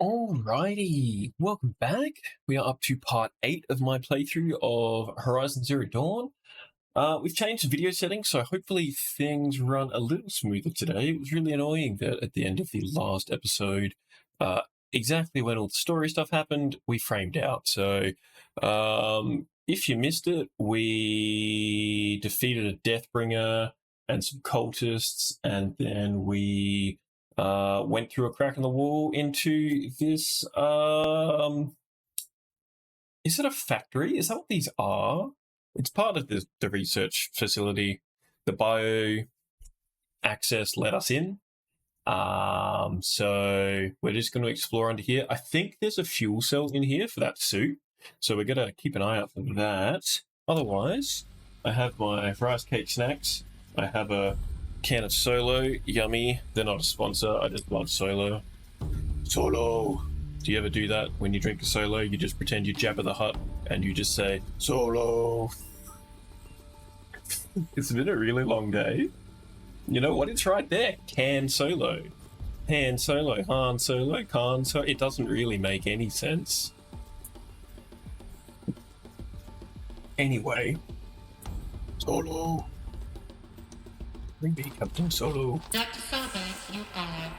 Alrighty, welcome back. We are up to part 8 of my playthrough of Horizon Zero Dawn. We've changed the video settings, so hopefully things run a little smoother today. It was really annoying that at the end of the last episode, exactly when all the story stuff happened, we framed out. So if you missed it, we defeated a Deathbringer and some cultists, and then we went through a crack in the wall into this, is it a factory? Is that what these are? It's part of the research facility. The bio access let us in. So we're just going to explore under here. I think there's a fuel cell in here for that suit. So we're going to keep an eye out for that. Otherwise, I have my rice cake snacks. I have a can of Solo, yummy. They're not a sponsor, I just love Solo. Solo! Do you ever do that when you drink a Solo? You just pretend you Jabba the Hutt and you just say, Solo! It's been a really long day. You know what? It's right there. Can Solo. Han Solo, Han Solo, Khan Solo. It doesn't really make any sense. Anyway. Solo. Bring me Captain Solo. Dr. Fairbanks, you are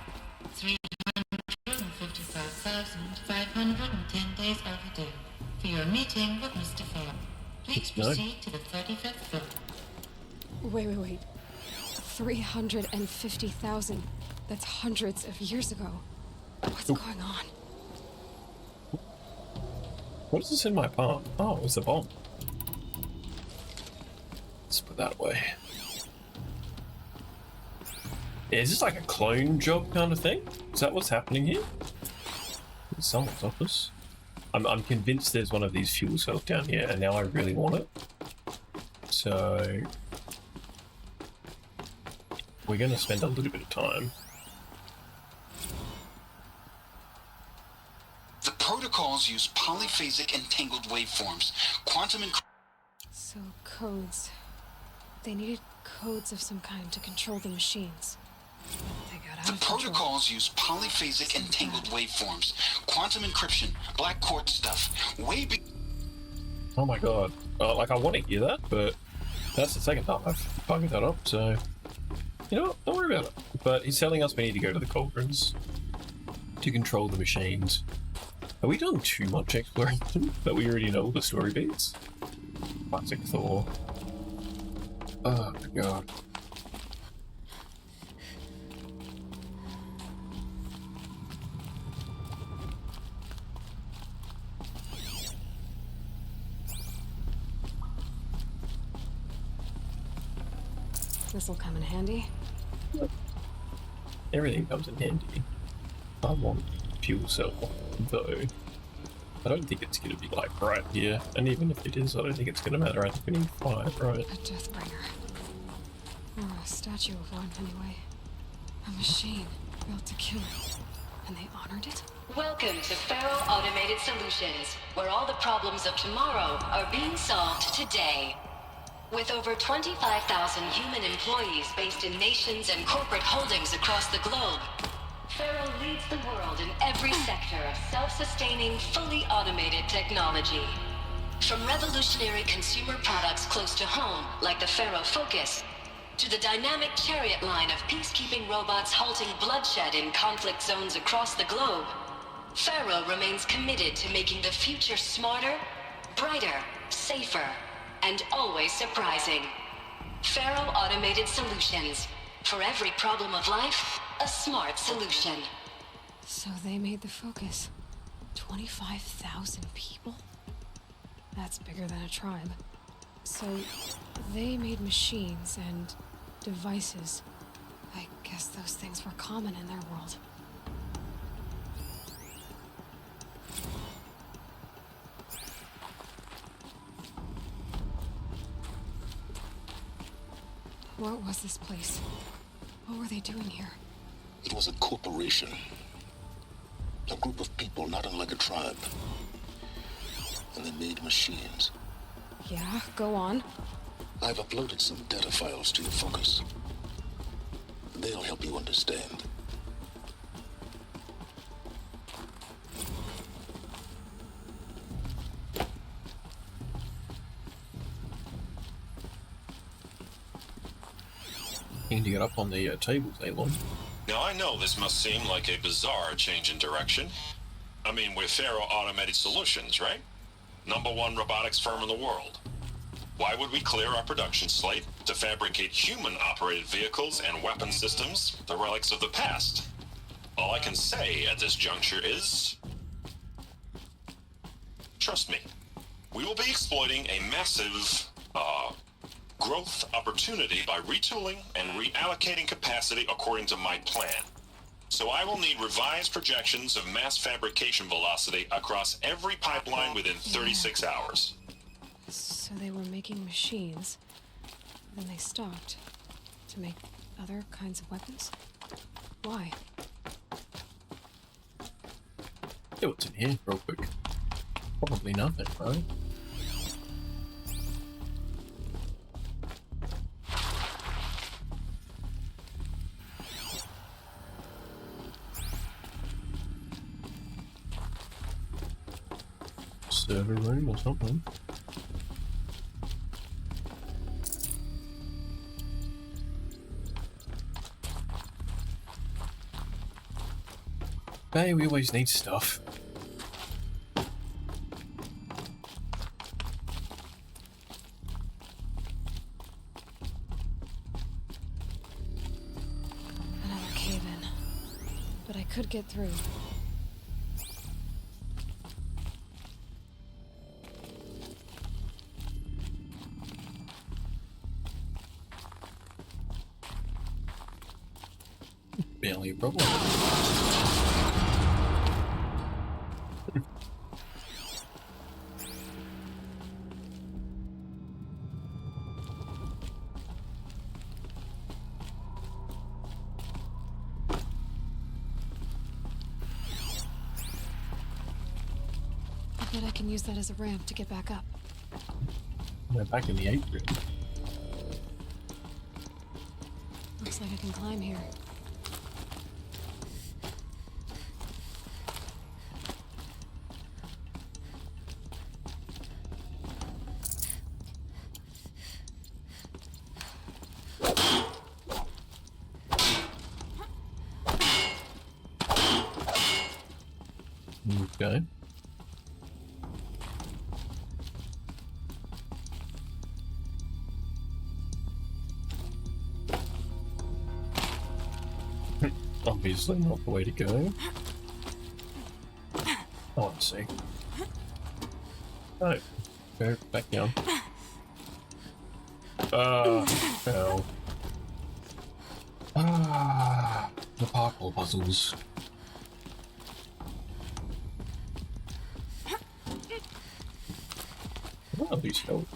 355,510 days overdue for your meeting with Mr. Faro. Please proceed to the 35th floor. Wait. 350,000. That's hundreds of years ago. What's going on? What is this in my palm? Oh, it's a bomb. Let's put that away. Yeah, is this like a clone job kind of thing? Is that what's happening here? It's someone's office. I'm convinced there's one of these fuel cells down here, and now I really want it. So we're going to spend a little bit of time. The protocols use polyphasic entangled waveforms. Quantum So codes. They needed codes of some kind to control the machines. They got out The of control. protocols use polyphasic entangled waveforms. Quantum encryption, black quartz stuff. Oh my god. Like, I want to hear that, but that's the second time I've bugged that up, so you know what? Don't worry about it. But he's telling us we need to go to the cauldrons to control the machines. Have we done too much exploration that we already know the story beats? Classic Thor. Oh my god. This'll come in handy. Everything comes in handy. I want fuel cell, though. I don't think it's going to be like right here, and even if it is, I don't think it's going to matter. I think we need 5, right? A Deathbringer. Or a statue of one, anyway. A machine built to kill. And they honored it? Welcome to Faro Automated Solutions, where all the problems of tomorrow are being solved today. With over 25,000 human employees based in nations and corporate holdings across the globe, Faro leads the world in every sector of self-sustaining, fully automated technology. From revolutionary consumer products close to home, like the Faro Focus, to the dynamic chariot line of peacekeeping robots halting bloodshed in conflict zones across the globe, Faro remains committed to making the future smarter, brighter, safer, and always surprising. Faro Automated Solutions. For every problem of life, a smart solution. So they made the Focus. 25,000 people? That's bigger than a tribe. So they made machines and devices. I guess those things were common in their world. What was this place? What were they doing here? It was a corporation. A group of people not unlike a tribe. And they made machines. Yeah, go on. I've uploaded some data files to your Focus. They'll help you understand. Keen to get up on the tables, Aloy. Now, I know this must seem like a bizarre change in direction. I mean, we're Faro Automated Solutions, right? #1 robotics firm in the world. Why would we clear our production slate to fabricate human-operated vehicles and weapon systems, the relics of the past? All I can say at this juncture is... trust me. We will be exploiting a massive, growth opportunity by retooling and reallocating capacity according to my plan. So I will need revised projections of mass fabrication velocity across every pipeline within 36 hours. So they were making machines, then they stopped to make other kinds of weapons? Why? Yeah, what's in here, real quick? Probably nothing, right? Server room or something. Hey, we always need stuff. Another cave-in. But I could get through. Barely a problem. I bet I can use that as a ramp to get back up. We're back in the 8th room. Looks like I can climb here. Okay. Obviously not the way to go. Oh, I see. Oh, go back down. Hell. The parkour puzzles. What are these hills?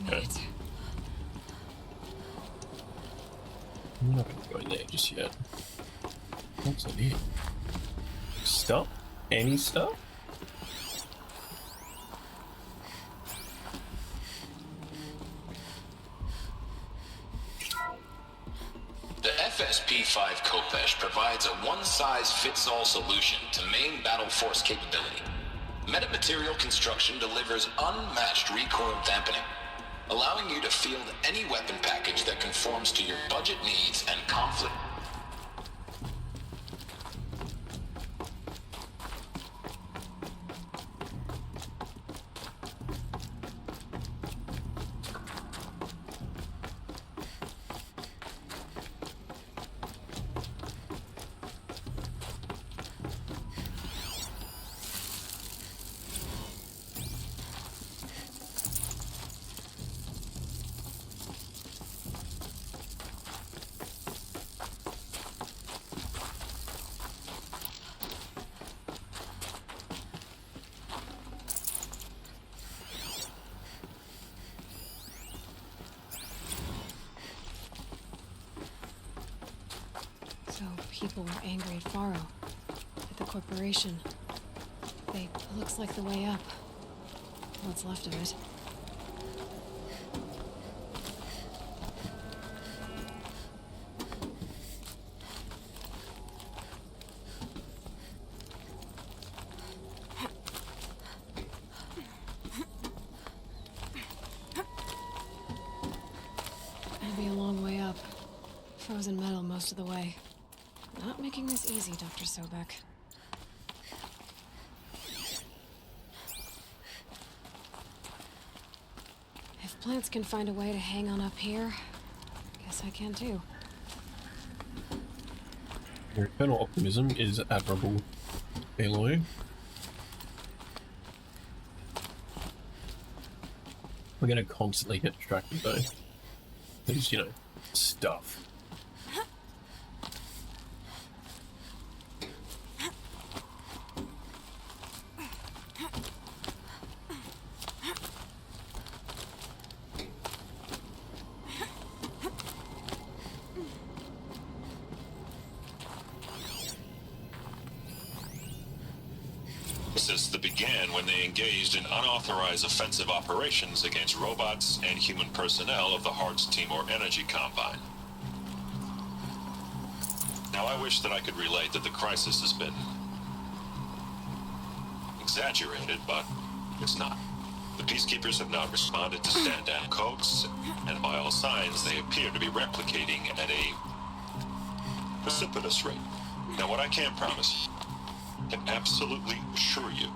Made it. I'm not gonna go in there just yet. What's in here? Stuff? Any stuff? The FSP-5 Kopesh provides a one-size-fits-all solution to main battle force capability. Metamaterial construction delivers unmatched recoil dampening, allowing you to field any weapon package that conforms to your budget needs and conflict. So people were angry at Faro, at the corporation. Looks like the way up. What's left of it. frozen metal most of the way. Not making this easy, Dr. Sobek. If plants can find a way to hang on up here, guess I can too. Your eternal optimism is admirable, Aloy. We're gonna constantly get distracted though. There's, you know, stuff. That began when they engaged in unauthorized offensive operations against robots and human personnel of the Hearts Timor Energy Combine. Now I wish that I could relate that the crisis has been exaggerated, but it's not. The Peacekeepers have not responded to stand-down codes, and by all signs they appear to be replicating at a precipitous rate. Now what I can promise, can absolutely assure you,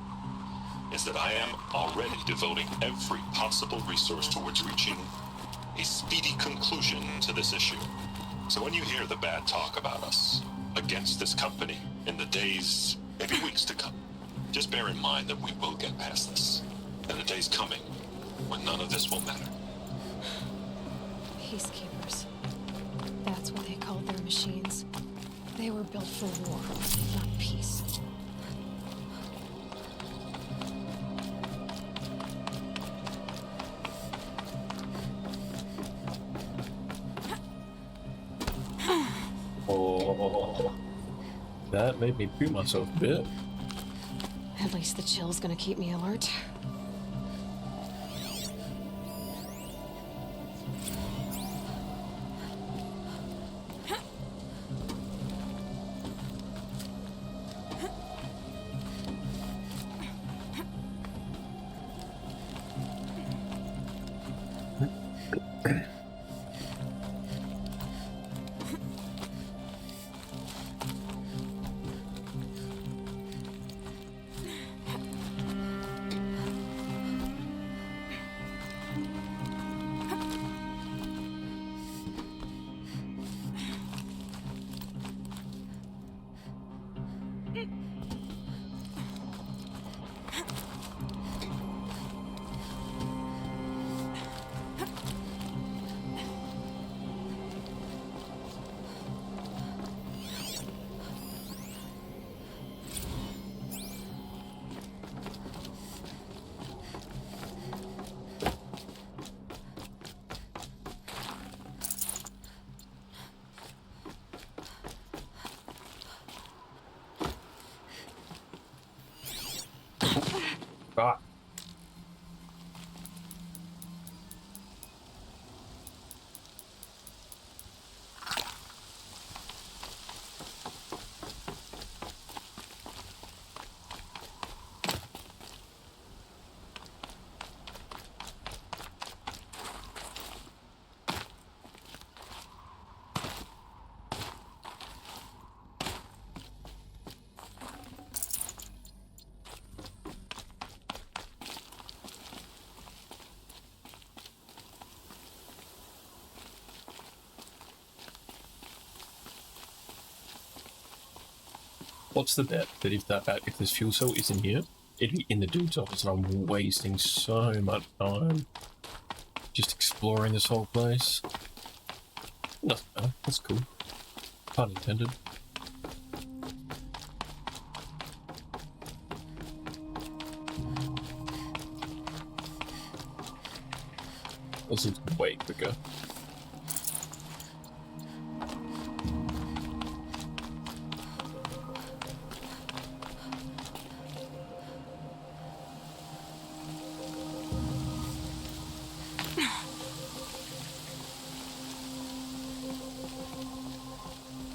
is that I am already devoting every possible resource towards reaching a speedy conclusion to this issue. So when you hear the bad talk about us against this company in the days, maybe weeks to come, just bear in mind that we will get past this. And the day's coming when none of this will matter. Peacekeepers. That's what they called their machines. They were built for war, not peace. Oh, that made me poo myself a bit. At least the chill's gonna keep me alert. Ah. What's the bet that if this fuel cell isn't here, it'd be in the dude's office, and I'm wasting so much time just exploring this whole place. Doesn't matter. That's cool. Pun intended. This is way quicker.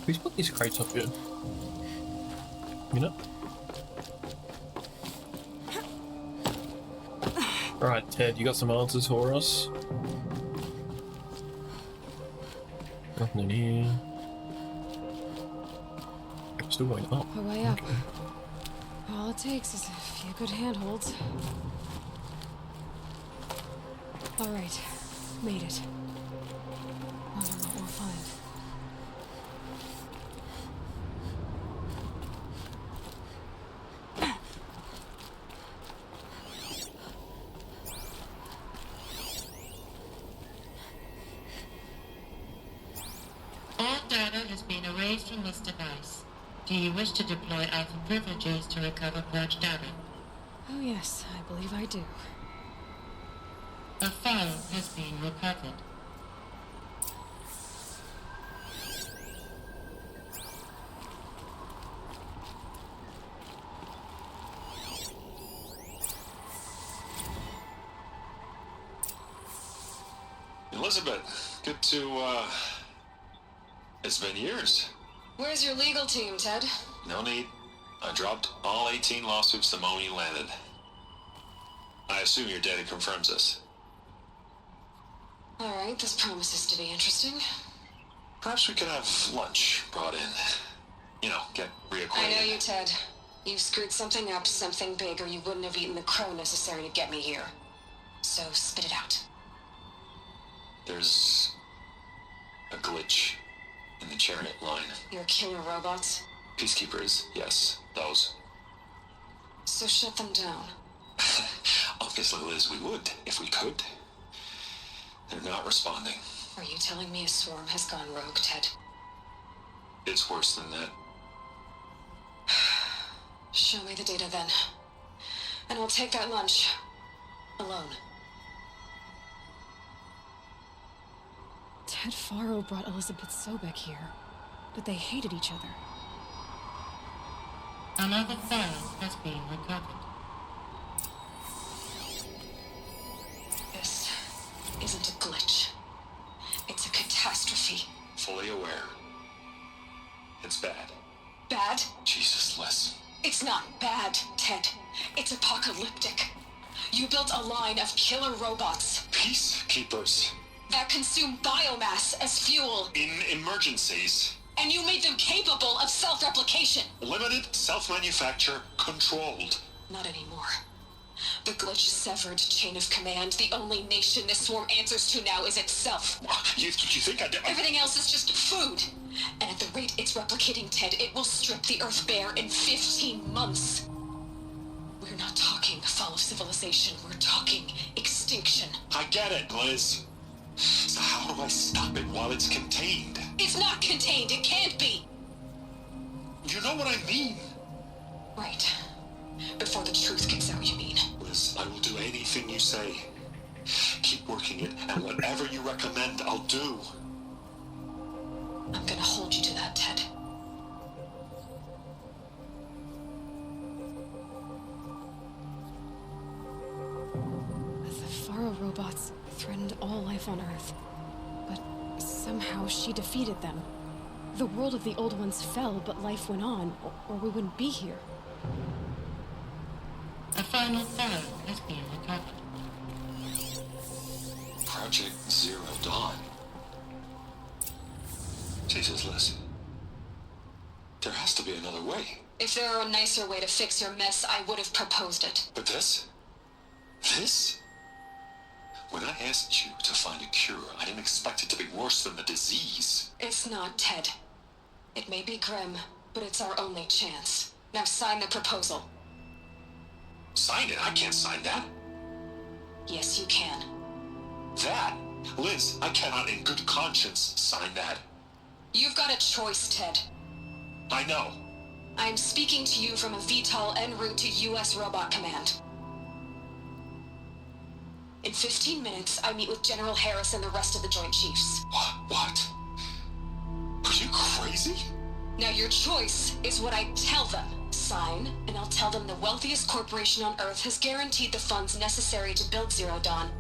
Who's put these crates up here? You know? Alright, Ted, you got some answers for us? Nothing in here. Still going up. A way up. Okay. All it takes is a few good handholds. All right, made it. Wonder what we'll find. All data has been erased from this device. Do you wish to deploy Alpha privileges to recover purged data? Oh yes, I believe I do. A file has been recovered. Elizabeth, good to, It's been years. Where's your legal team, Ted? No need. I dropped all 18 lawsuits the moment you landed. I assume your data confirms this. All right, this promises to be interesting. Perhaps we could have lunch brought in. You know, get reacquainted. I know you, Ted. You screwed something up, something big, or you wouldn't have eaten the crow necessary to get me here. So spit it out. There's a glitch in the chariot line. Your killer robots? Peacekeepers, yes, those. So shut them down. Obviously, Liz, we would, if we could. They're not responding. Are you telling me a swarm has gone rogue, Ted? It's worse than that. Show me the data then. And I'll take that lunch. Alone. Ted Faro brought Elizabeth Sobek here, but they hated each other. Another file has been recovered. This isn't a glitch. It's a catastrophe. Fully aware. It's bad. Bad? Jesus, Liz. It's not bad, Ted. It's apocalyptic. You built a line of killer robots Peacekeepers. that consume biomass as fuel, In emergencies. and you made them capable of self-replication. Limited, self-manufacture, controlled. Not anymore. The glitch severed chain of command. The only nation this swarm answers to now is itself. You think I did? Everything else is just food. And at the rate it's replicating, Ted, it will strip the Earth bare in 15 months. We're not talking fall of civilization. We're talking extinction. I get it, Liz. So how do I stop it while it's contained? It's not contained. It can't be. You know what I mean? Right. Before the truth gets out, you mean? Liz, I will do anything you say. Keep working it, and whatever you recommend, I'll do. I'm gonna hold you to that, Ted. The Faro robots threatened all life on Earth, but somehow she defeated them. The world of the old ones fell, but life went on, or we wouldn't be here. A final file has been recovered. Project Zero Dawn. Jesus, Liz. There has to be another way. If there were a nicer way to fix your mess, I would have proposed it. But this? This? When I asked you to find a cure, I didn't expect it to be worse than the disease. It's not, Ted. It may be grim, but it's our only chance. Now sign the proposal. Sign it? I can't sign that. Yes, you can. That? Liz, I cannot in good conscience sign that. You've got a choice, Ted. I know. I'm speaking to you from a VTOL en route to U.S. Robot Command. In 15 minutes, I meet with General Harris and the rest of the Joint Chiefs. What? Are you crazy? Now your choice is what I tell them. Sign, and I'll tell them the wealthiest corporation on Earth has guaranteed the funds necessary to build Zero Dawn.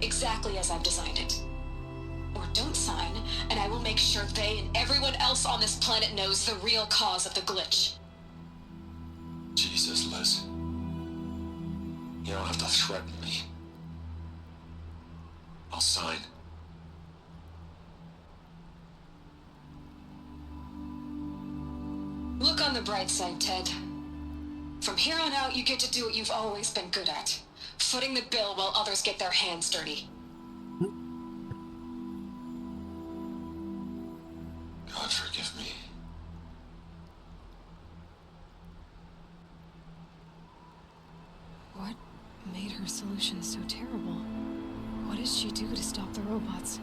Exactly as I've designed it. Or don't sign, and I will make sure they and everyone else on this planet knows the real cause of the glitch. Jesus, Liz. You don't have to threaten me. I'll sign. bright side, Ted. From here on out, you get to do what you've always been good at. Footing the bill while others get their hands dirty. God forgive me. What made her solution so terrible? What did she do to stop the robots?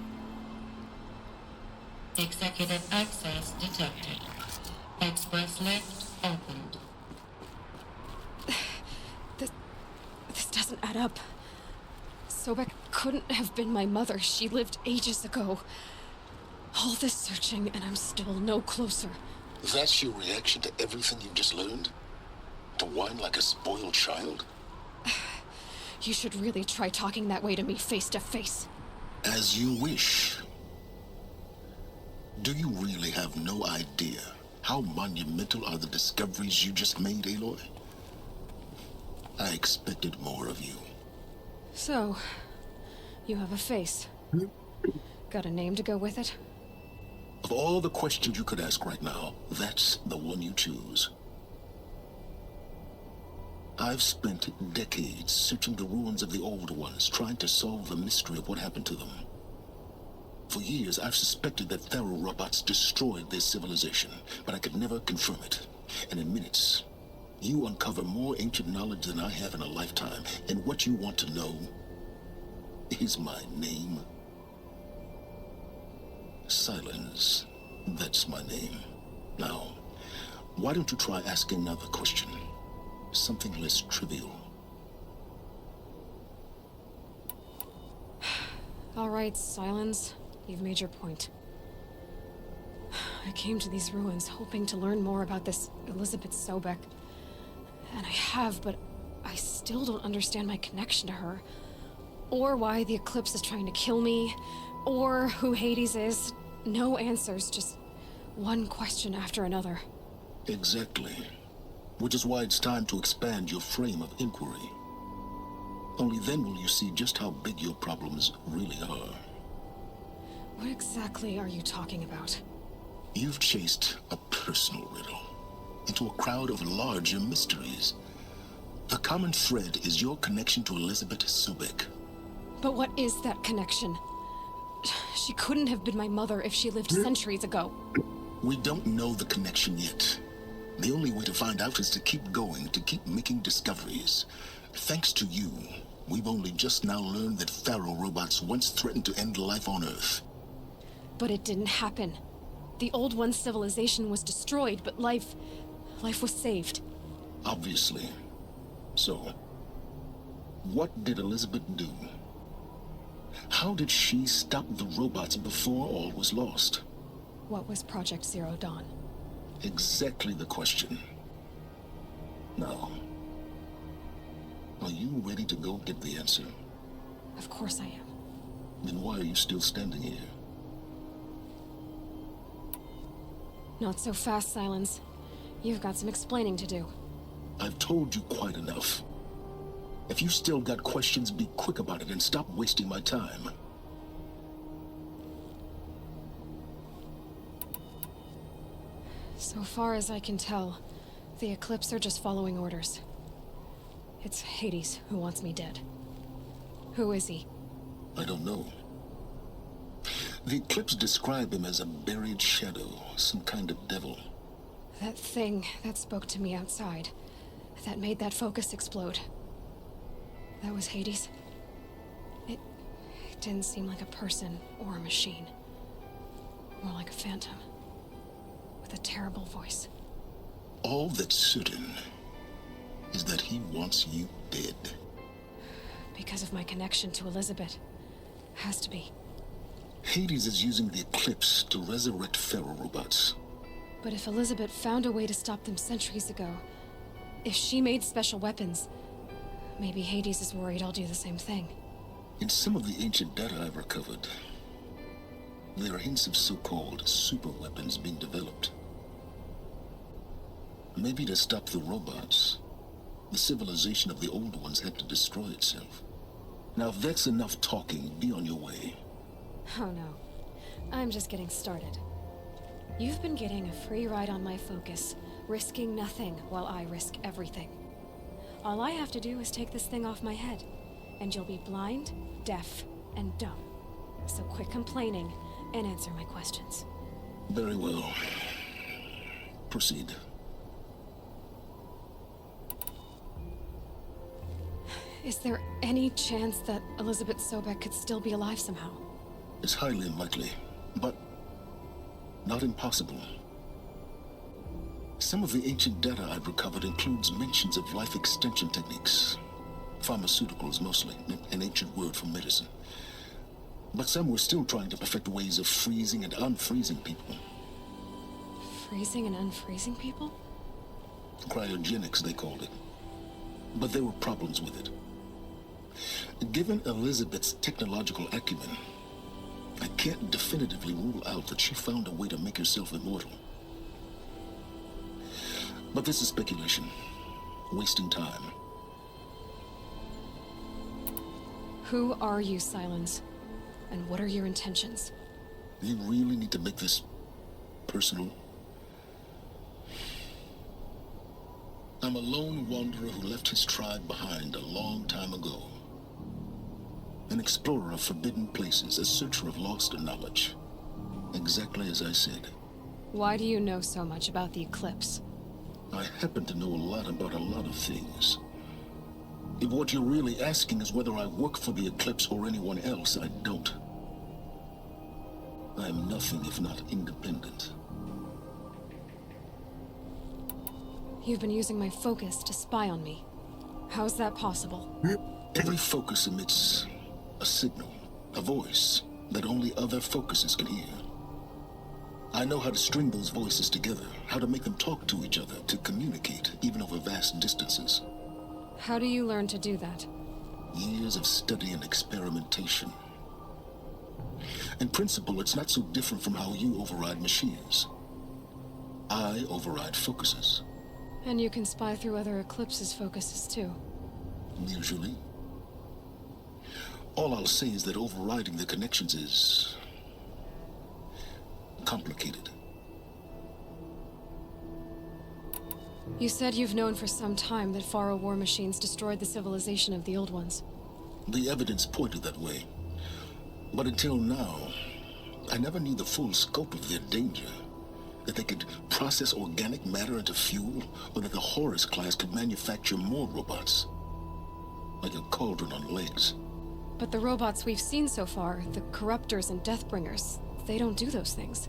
Executive access detected. Express lift opened. This doesn't add up. Sobek couldn't have been my mother. She lived ages ago. All this searching, and I'm still no closer. That's your reaction to everything you've just learned? To whine like a spoiled child? You should really try talking that way to me face to face. As you wish. Do you really have no idea how monumental are the discoveries you just made, Aloy? I expected more of you. So, you have a face. Got a name to go with it? Of all the questions you could ask right now, that's the one you choose. I've spent decades searching the ruins of the old ones, trying to solve the mystery of what happened to them. For years, I've suspected that Faro robots destroyed their civilization, but I could never confirm it. And in minutes, you uncover more ancient knowledge than I have in a lifetime. And what you want to know is my name. Silence. That's my name. Now, why don't you try asking another question? Something less trivial. All right, Silence. You've made your point. I came to these ruins hoping to learn more about this Elizabeth Sobek. And I have, but I still don't understand my connection to her. Or why the Eclipse is trying to kill me. Or who Hades is. No answers, just one question after another. Exactly. Which is why it's time to expand your frame of inquiry. Only then will you see just how big your problems really are. What exactly are you talking about? You've chased a personal riddle into a crowd of larger mysteries. The common thread is your connection to Elizabeth Sobek. But what is that connection? She couldn't have been my mother if she lived centuries ago. We don't know the connection yet. The only way to find out is to keep going, to keep making discoveries. Thanks to you, we've only just now learned that Faro robots once threatened to end life on Earth. But it didn't happen. The Old One's civilization was destroyed, but life was saved. Obviously. So, what did Elizabeth do? How did she stop the robots before all was lost? What was Project Zero Dawn? Exactly the question. Now, are you ready to go get the answer? Of course I am. Then why are you still standing here? Not so fast, Silence. You've got some explaining to do. I've told you quite enough. If you still got questions, be quick about it and stop wasting my time. So far as I can tell, the Eclipse are just following orders. It's Hades who wants me dead. Who is he? I don't know. The Eclipse describe him as a buried shadow, some kind of devil. That thing that spoke to me outside, that made that focus explode. That was Hades. It didn't seem like a person or a machine. More like a phantom. With a terrible voice. All that's certain is that he wants you dead. Because of my connection to Elizabeth. Has to be. Hades is using the Eclipse to resurrect Faro robots. But if Elizabeth found a way to stop them centuries ago, if she made special weapons, maybe Hades is worried I'll do the same thing. In some of the ancient data I've recovered, there are hints of so-called super weapons being developed. Maybe to stop the robots, the civilization of the old ones had to destroy itself. Now if that's enough talking, be on your way. Oh no, I'm just getting started. You've been getting a free ride on my focus risking nothing while I risk everything. All I have to do is take this thing off my head, and you'll be blind, deaf, and dumb. So quit complaining and answer my questions. Very well. Proceed. Is there any chance that Elizabeth Sobek could still be alive somehow? It's highly unlikely, but not impossible. Some of the ancient data I've recovered includes mentions of life extension techniques. Pharmaceuticals mostly, an ancient word for medicine. But some were still trying to perfect ways of freezing and unfreezing people. Freezing and unfreezing people? Cryogenics, they called it. But there were problems with it. Given Elizabeth's technological acumen, I can't definitively rule out that she found a way to make herself immortal. But this is speculation, wasting time. Who are you, Silence? And what are your intentions? You really need to make this personal? I'm a lone wanderer who left his tribe behind a long time ago. An explorer of forbidden places, a searcher of lost knowledge. Exactly as I said. Why do you know so much about the eclipse? I happen to know a lot about a lot of things. If what you're really asking is whether I work for the Eclipse or anyone else, I don't. I am nothing if not independent. You've been using my focus to spy on me. How's that possible? Every focus emits a signal, a voice that only other focuses can hear. I know how to string those voices together, how to make them talk to each other, to communicate, even over vast distances. How do you learn to do that? Years of study and experimentation. In principle, it's not so different from how you override machines. I override focuses. And you can spy through other Eclipse's focuses too. Usually. All I'll say is that overriding the connections is complicated. You said you've known for some time that Faro war machines destroyed the civilization of the old ones. The evidence pointed that way. But until now, I never knew the full scope of their danger. That they could process organic matter into fuel, or that the Horus class could manufacture more robots. Like a cauldron on legs. But the robots we've seen so far, the Corruptors and Deathbringers, they don't do those things.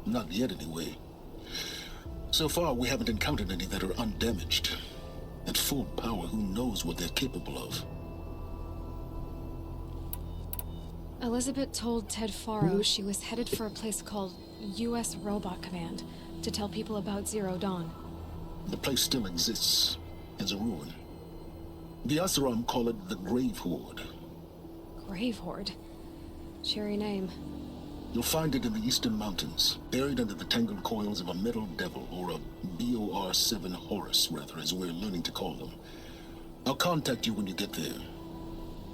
Not yet, anyway. So far, we haven't encountered any that are undamaged. At full power, who knows what they're capable of? Elizabeth told Ted Faro she was headed for a place called U.S. Robot Command to tell people about Zero Dawn. The place still exists, as a ruin. The Asaram call it the Grave Horde. Grave Horde? Cheery name. You'll find it in the Eastern Mountains, buried under the tangled coils of a metal devil, or a BOR-7 Horus, rather, as we're learning to call them. I'll contact you when you get there.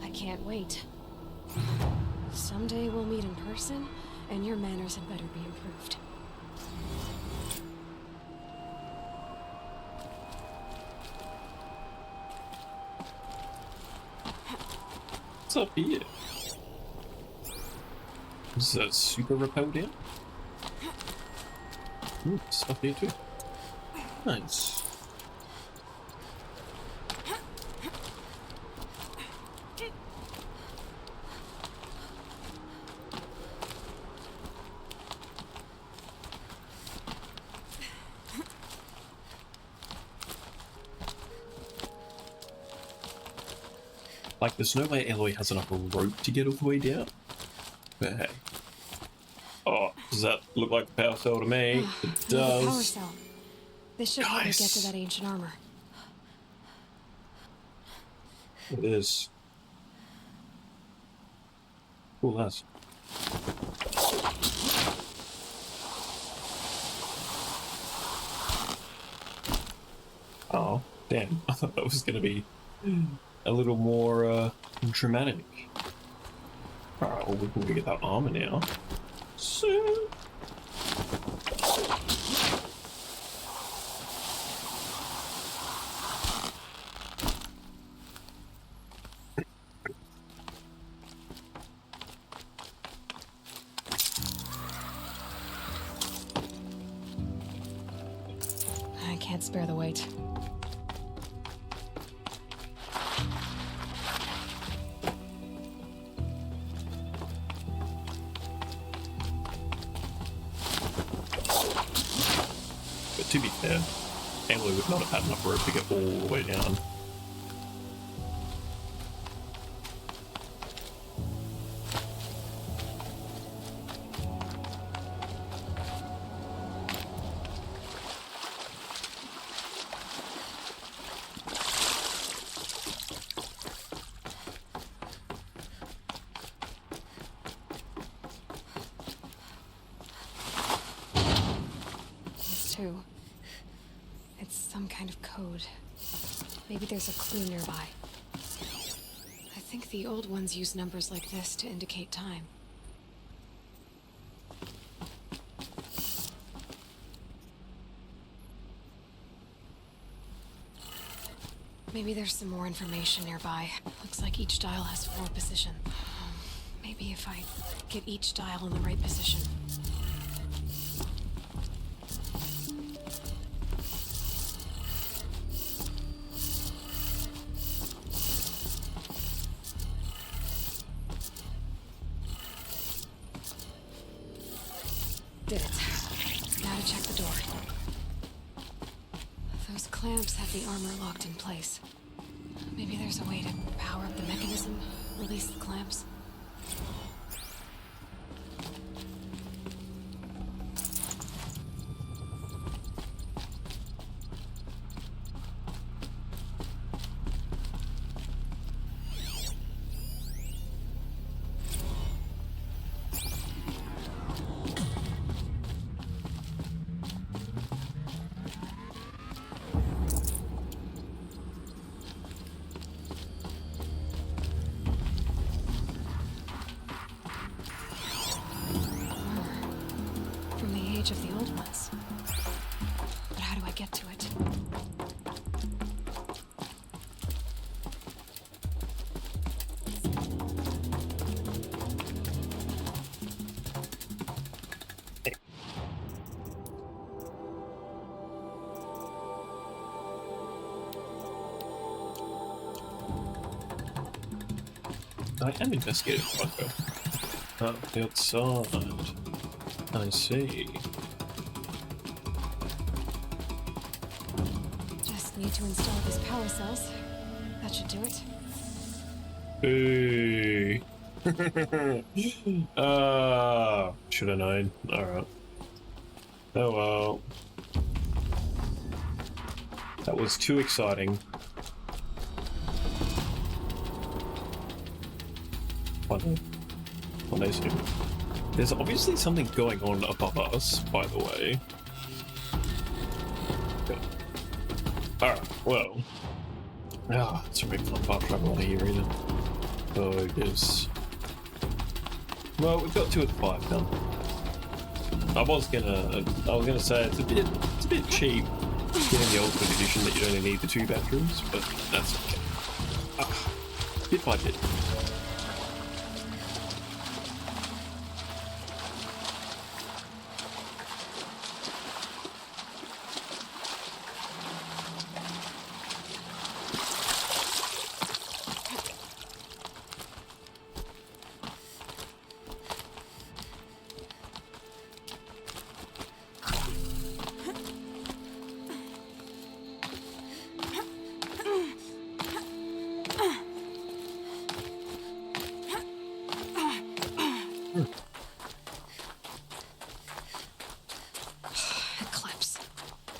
I can't wait. Someday we'll meet in person, and your manners had better be improved. What's up here? Is that super repel down? Ooh, stuff here too. Nice. Like, there's no way Aloy has enough rope to get all the way down. But hey. Oh, does that look like a power cell to me? It Another power does. cell. This should help me get to that ancient armor. It is. Cool as. Oh, damn. I thought that was going to be a little more dramatic. Alright, well, we can get that armor now. So... wait. But to be fair, Aloy would not have had enough rope to get all the way down. Too. It's some kind of code. Maybe there's a clue nearby. I think the old ones use numbers like this to indicate time. Maybe there's some more information nearby. Looks like each dial has 4 positions. Maybe if I get each dial in the right position. Did it. Now to check the door. Those clamps have the armor locked in place. Maybe there's a way to power up the mechanism, release the clamps. Of the old ones. But how do I get to it? I am investigating Faro. The outside. I see. Just need to install these power cells. That should do it. Hey. Should have known. Alright. Oh well. That was too exciting. One day soon. There's obviously something going on above us, by the way. Alright, well. It's a big fun part travel out of here either. Oh, yes. Well, we've got 2 of the 5 done. I was gonna say it's a bit cheap getting the Ultimate Edition that you only need the 2 batteries, but that's okay. Bit by bit.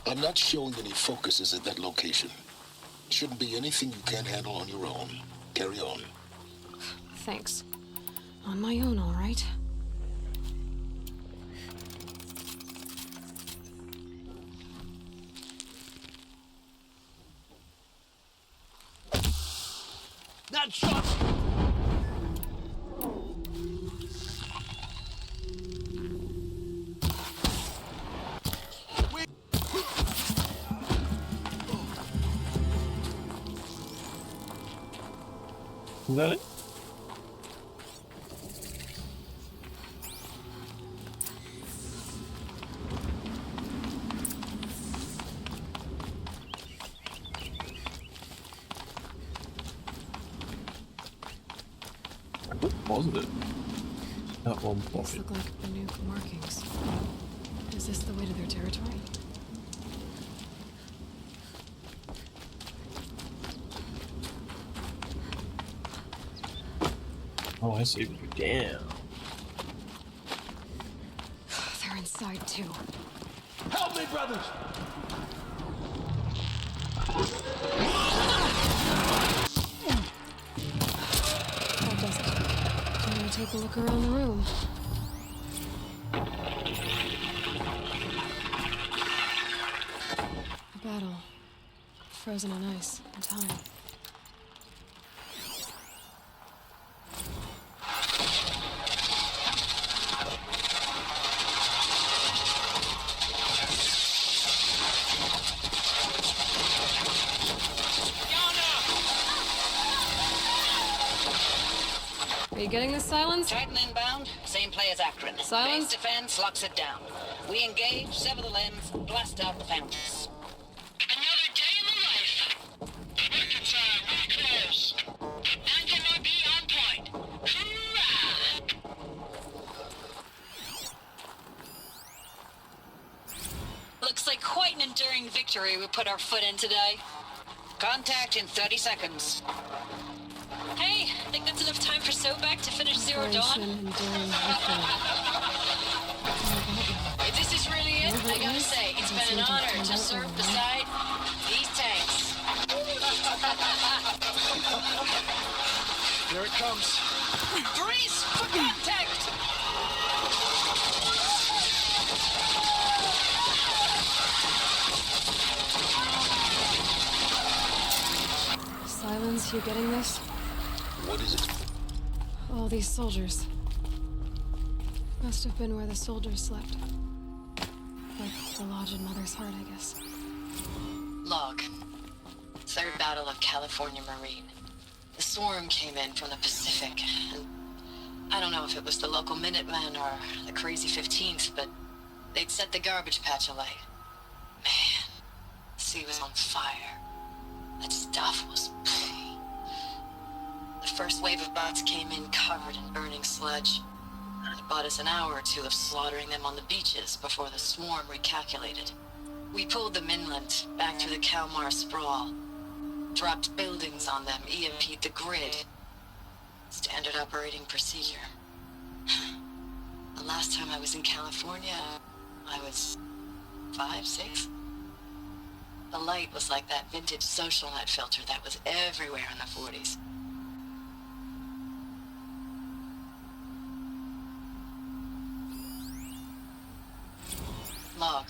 I'm not showing any focuses at that location. Shouldn't be anything you can't handle on your own. Carry on. Thanks. On my own, all right. That shot! Is that it? Positive. That one These pocket. look like Banuk markings. Is this the way to their territory? Oh, I see. Damn. They're inside too. Help me, brothers! That does it. I'm gonna take a look around the room. A battle. Frozen in ice and time. Are you getting this, Silence? Titan inbound, same play as Akron. Silence? Base defense locks it down. We engage, sever the lens, blast out the fountains. Another day in the life. Arkansas, really close. Angela be on point. Hoorah! Looks like quite an enduring victory we put our foot in today. Contact in 30 seconds. Hey, think that's enough time for Sobek to finish Zero Operation Dawn? Enduring Victory. If this is really it, I gotta say, it's been an honor to serve beside these tanks. Here it comes. Brace for contact! Silence, you getting this? What is it? All these soldiers. Must have been where the soldiers slept. Like the lodge in Mother's Heart, I guess. Log. Third Battle of California Marine. The swarm came in from the Pacific, and I don't know if it was the local Minutemen or the crazy 15th, but they'd set the garbage patch alight. Man, the sea was on fire. That stuff was... The first wave of bots came in covered in burning sludge. It bought us an hour or two of slaughtering them on the beaches before the swarm recalculated. We pulled them inland, back through the Kalmar sprawl. Dropped buildings on them, EMP'd the grid. Standard operating procedure. The last time I was in California, I was 5, 6. The light was like that vintage social net filter that was everywhere in the 40s. Log.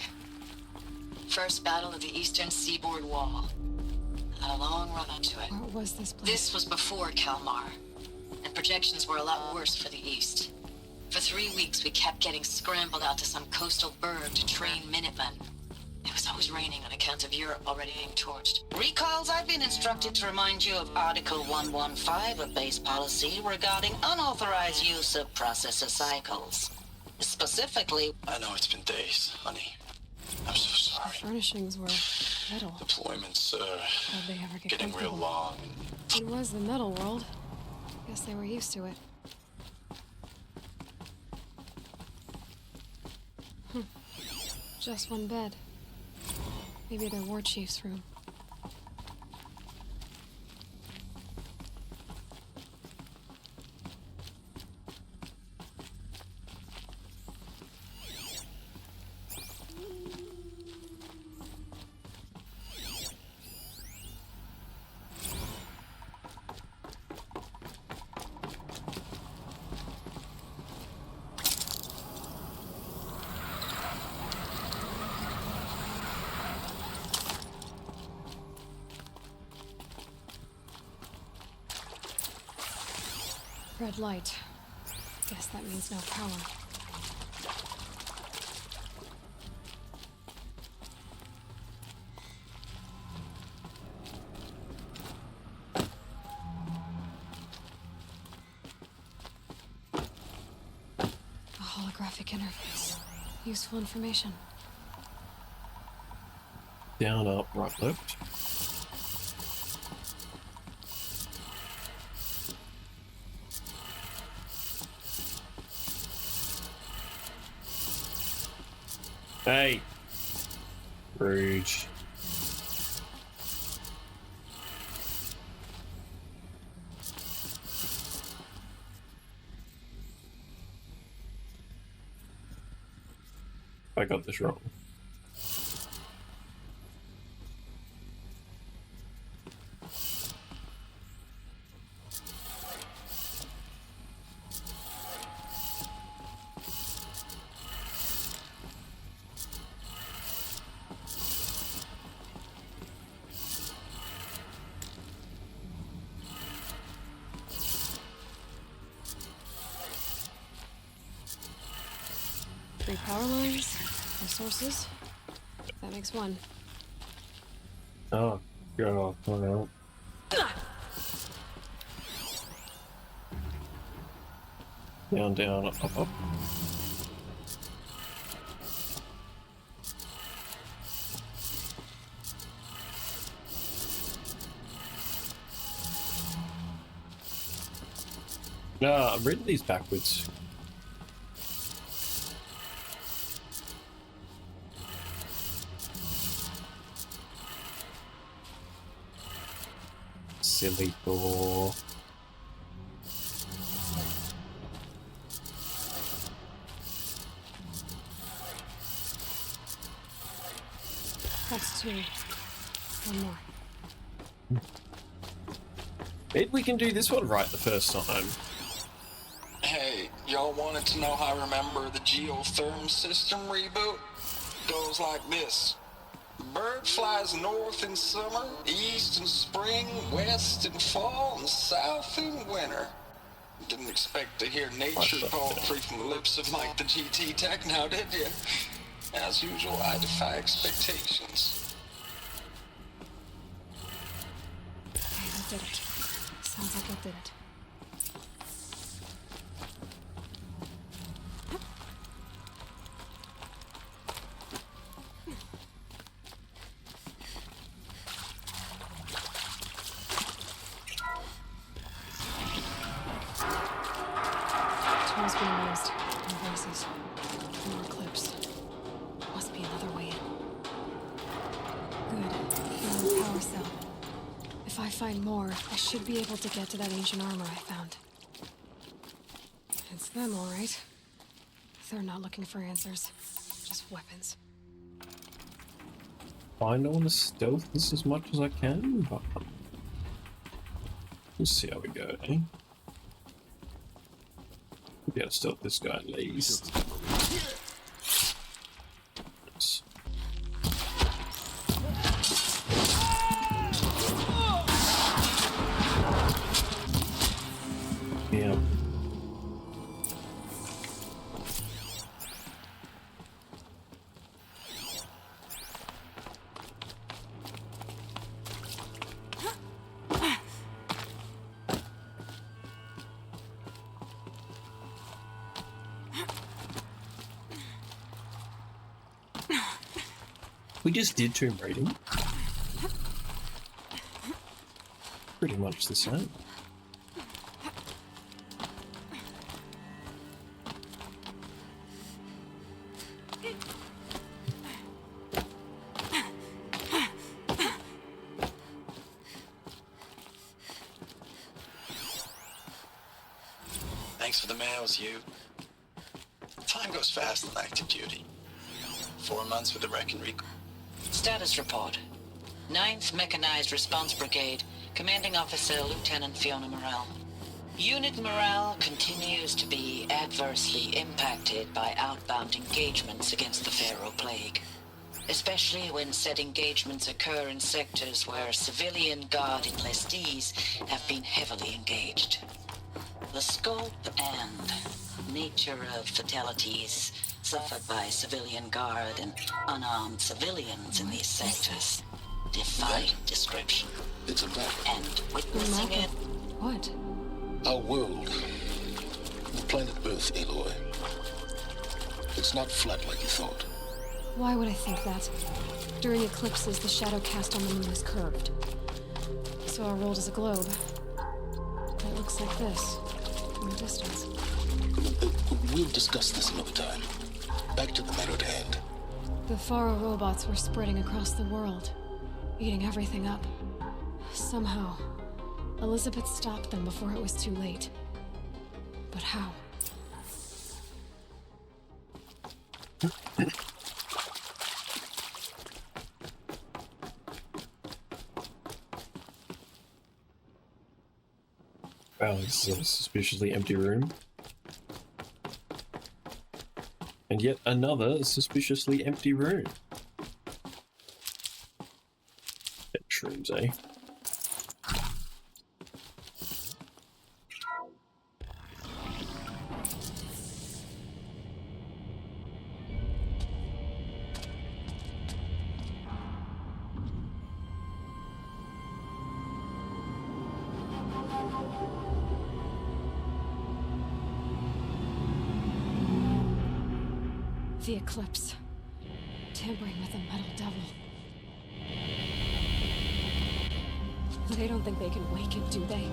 First battle of the eastern seaboard wall. Had a long run up to it. What was this place? This was before Kalmar, and projections were a lot worse for the east. For 3 weeks, we kept getting scrambled out to some coastal burg to train Minutemen. It was always raining on account of Europe already being torched. Recalls, I've been instructed to remind you of Article 115 of base policy regarding unauthorized use of processor cycles. Specifically, I know it's been days, honey. I'm so The sorry. furnishings were metal. Deployments, How'd they ever get getting real comfortable? long. It was the metal world. Guess they were used to it. Just one bed. Maybe their war chief's room. Red light. Guess that means no power. A holographic interface. Useful information. Down, up, right, left. Hey. Rude. I got this wrong. Three power lines, no sources. That makes one. Oh, God. Oh, no. Down, down, up, up, up. No, I'm reading these backwards. Silly Thor. That's two. One more. Maybe we can do this one right the first time. Hey, y'all wanted to know how I remember the geotherm system reboot? Goes like this. Bird flies north in summer, east in spring, west in fall, and south in winter. Didn't expect to hear nature poetry from the lips of Mike the GT Tech now, did you? As usual, I defy expectations. Okay, I did it. Sounds like I did it. Tools being used. More voices. More clips. Must be another way in. Good. Another power cell. If I find more, I should be able to get to that ancient armor I found. It's them, all right. They're not looking for answers. Just weapons. I don't want to stealth this as much as I can, but we'll see how we go, eh? Maybe I'll stealth this guy at least. Yes. Yeah. We just did Tomb Raiding. Pretty much the same. Thanks for the mails, you. Time goes fast in active duty. 4 months with the Wreck and Recall. Status report. 9th Mechanized Response Brigade, Commanding Officer Lieutenant Fiona Morrell. Unit morale continues to be adversely impacted by outbound engagements against the Faro plague, especially when said engagements occur in sectors where civilian guard enlistees have been heavily engaged. The scope and nature of fatalities suffered by civilian guard and unarmed civilians in these sectors defy description. It's a battle. And witnessing it... What? Our world. Planet Earth, Aloy. It's not flat like you thought. Why would I think that? During eclipses, the shadow cast on the moon is curved. So our world is a globe. It looks like this, from a distance. We'll discuss this another time. Back to the matter at hand. The Faro robots were spreading across the world, eating everything up. Somehow, Elizabeth stopped them before it was too late. But how? Wow, this is a suspiciously empty room. And yet another suspiciously empty room. Shrooms, eh? The Eclipse. Tampering with the metal devil. They don't think they can wake it, do they?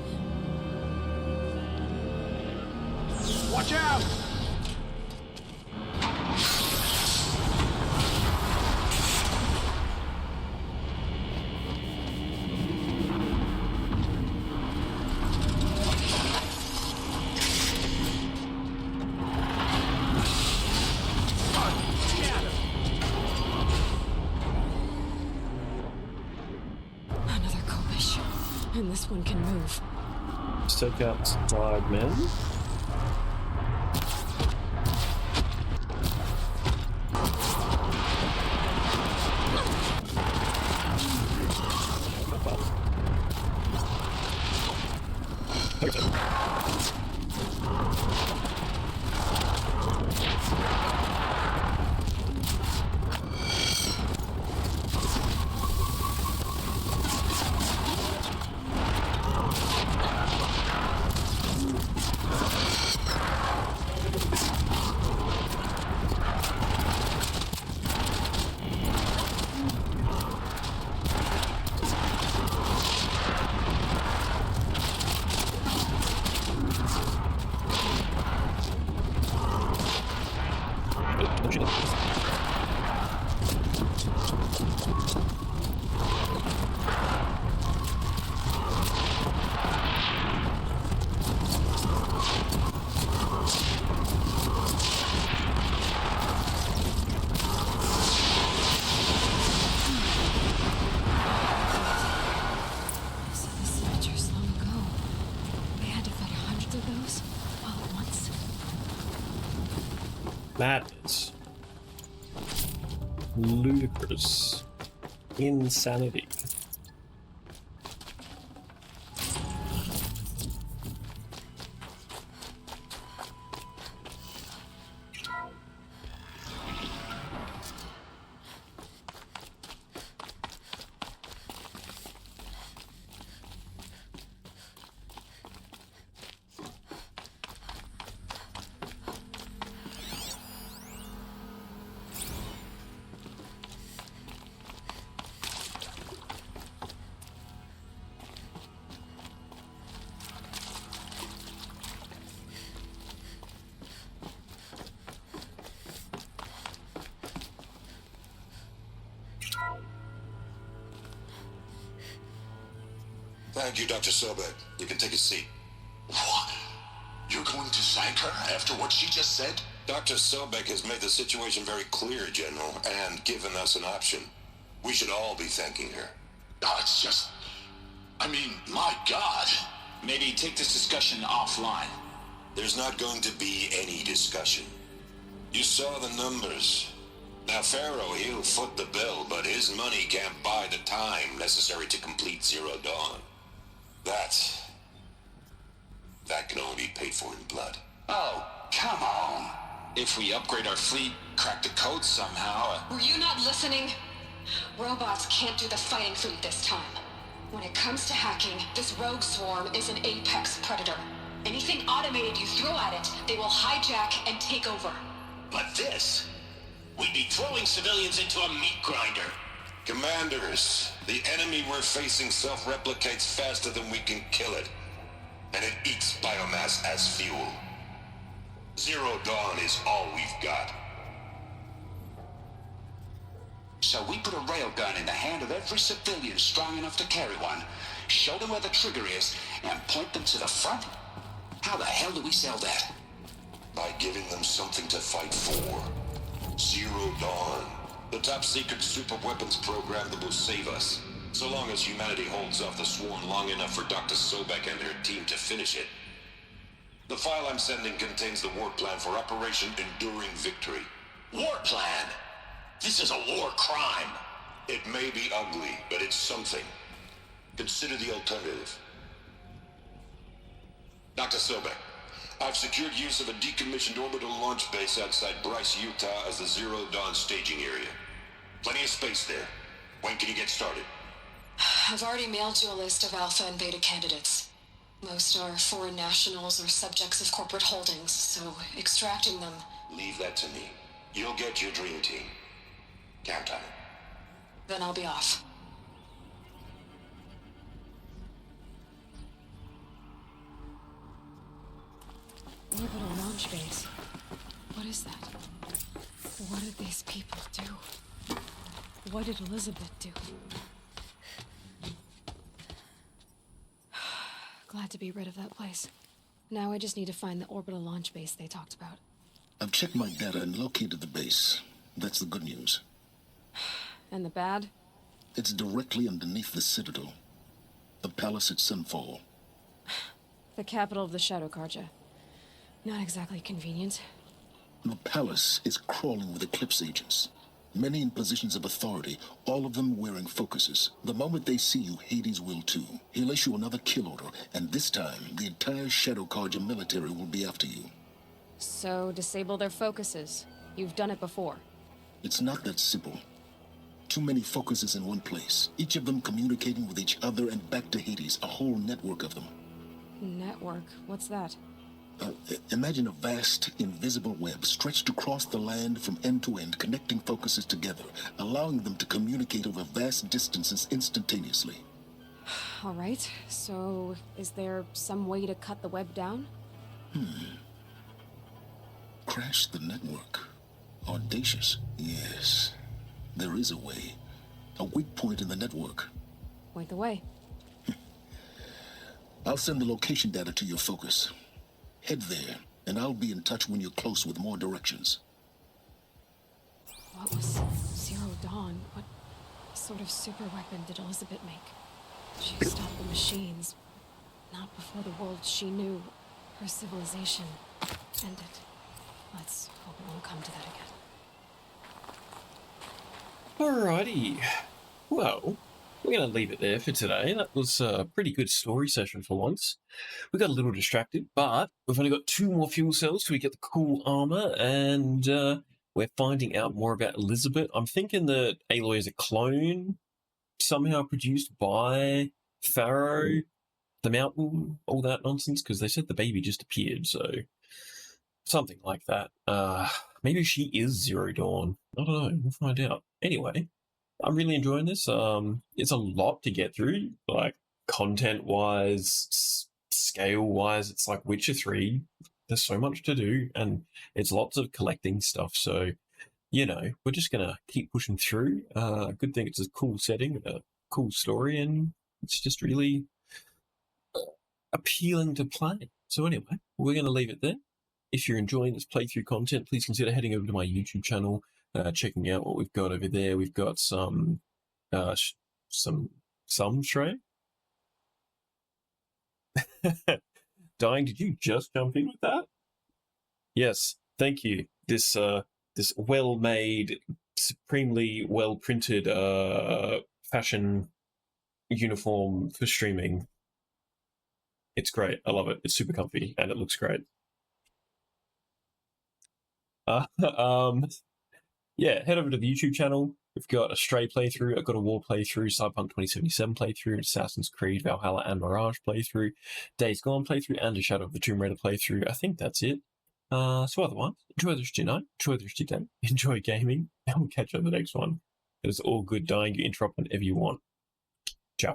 Watch out! Another Kobish. And this one can move. Let's take out slide men. So the signatures long ago. They had to fight hundreds of those all at once. Madness. Ludicrous. Insanity. Thank you, Dr. Sobek. You can take a seat. What? You're going to thank her after what she just said? Dr. Sobek has made the situation very clear, General, and given us an option. We should all be thanking her. Oh, it's just... I mean, my God. Maybe take this discussion offline. There's not going to be any discussion. You saw the numbers. Now, Faro, he'll foot the bill, but his money can't buy the time necessary to complete Zero Dawn. That can only be paid for in blood. Oh, come on. If we upgrade our fleet, crack the code somehow... Were you not listening? Robots can't do the fighting for you this time. When it comes to hacking, this rogue swarm is an apex predator. Anything automated you throw at it, they will hijack and take over. But this... We'd be throwing civilians into a meat grinder. Commanders, the enemy we're facing self-replicates faster than we can kill it. And it eats biomass as fuel. Zero Dawn is all we've got. So we put a railgun in the hand of every civilian strong enough to carry one, show them where the trigger is, and point them to the front? How the hell do we sell that? By giving them something to fight for. Zero Dawn. The top-secret super weapons program that will save us. So long as humanity holds off the swarm long enough for Dr. Sobek and their team to finish it. The file I'm sending contains the war plan for Operation Enduring Victory. War plan? This is a war crime. It may be ugly, but it's something. Consider the alternative. Dr. Sobek, I've secured use of a decommissioned orbital launch base outside Bryce, Utah as the Zero Dawn staging area. Plenty of space there. When can you get started? I've already mailed you a list of Alpha and Beta candidates. Most are foreign nationals or subjects of corporate holdings, so extracting them... Leave that to me. You'll get your dream team. Count on it. Then I'll be off. Orbital launch base. What is that? What did these people do? What did Elizabeth do? Glad to be rid of that place. Now I just need to find the orbital launch base they talked about. I've checked my data and located the base. That's the good news. And the bad? It's directly underneath the Citadel. The palace at Sunfall. The capital of the Shadow Carja. Not exactly convenient. The palace is crawling with Eclipse agents. Many in positions of authority, all of them wearing focuses. The moment they see you, Hades will too. He'll issue another kill order, and this time, the entire Shadow Carja military will be after you. So, disable their focuses. You've done it before. It's not that simple. Too many focuses in one place, each of them communicating with each other and back to Hades, a whole network of them. Network? What's that? Imagine a vast, invisible web stretched across the land from end to end, connecting focuses together, allowing them to communicate over vast distances instantaneously. All right, so is there some way to cut the web down? Crash the network. Audacious. Yes, there is a way. A weak point in the network. Point the way. I'll send the location data to your focus. Head there, and I'll be in touch when you're close with more directions. What was Zero Dawn? What sort of super weapon did Elizabeth make? She stopped the machines. Not before the world she knew, her civilization, ended. Let's hope it won't come to that again. Alrighty. Well, we're going to leave it there for today. That was a pretty good story session for once. We got a little distracted, but we've only got 2 more fuel cells till we get the cool armor, and we're finding out more about Elizabeth. I'm thinking that Aloy is a clone, somehow produced by Faro, the mountain, all that nonsense, because they said the baby just appeared, so something like that. Maybe she is Zero Dawn. I don't know. We'll find out. Anyway, I'm really enjoying this. It's a lot to get through, like content-wise, scale-wise. It's like Witcher 3. There's so much to do, and it's lots of collecting stuff. So, you know, we're just gonna keep pushing through. Good thing it's a cool setting, a cool story, and it's just really appealing to play. So anyway, we're gonna leave it there. If you're enjoying this playthrough content, please consider heading over to my YouTube channel, checking out what we've got over there. We've got some Shrey. Dying, did you just jump in with that? Yes, thank you. This well-made, supremely well-printed fashion uniform for streaming. It's great. I love it. It's super comfy and it looks great. Yeah, head over to the YouTube channel. We've got a Stray playthrough, I've got a War playthrough, Cyberpunk 2077 playthrough, Assassin's Creed, Valhalla and Mirage playthrough, Days Gone playthrough, and a Shadow of the Tomb Raider playthrough. I think that's it. So otherwise, enjoy the rest of your night, enjoy the rest of your day, enjoy gaming, and we'll catch you on the next one. It is all good, Dying. You interrupt whenever you want.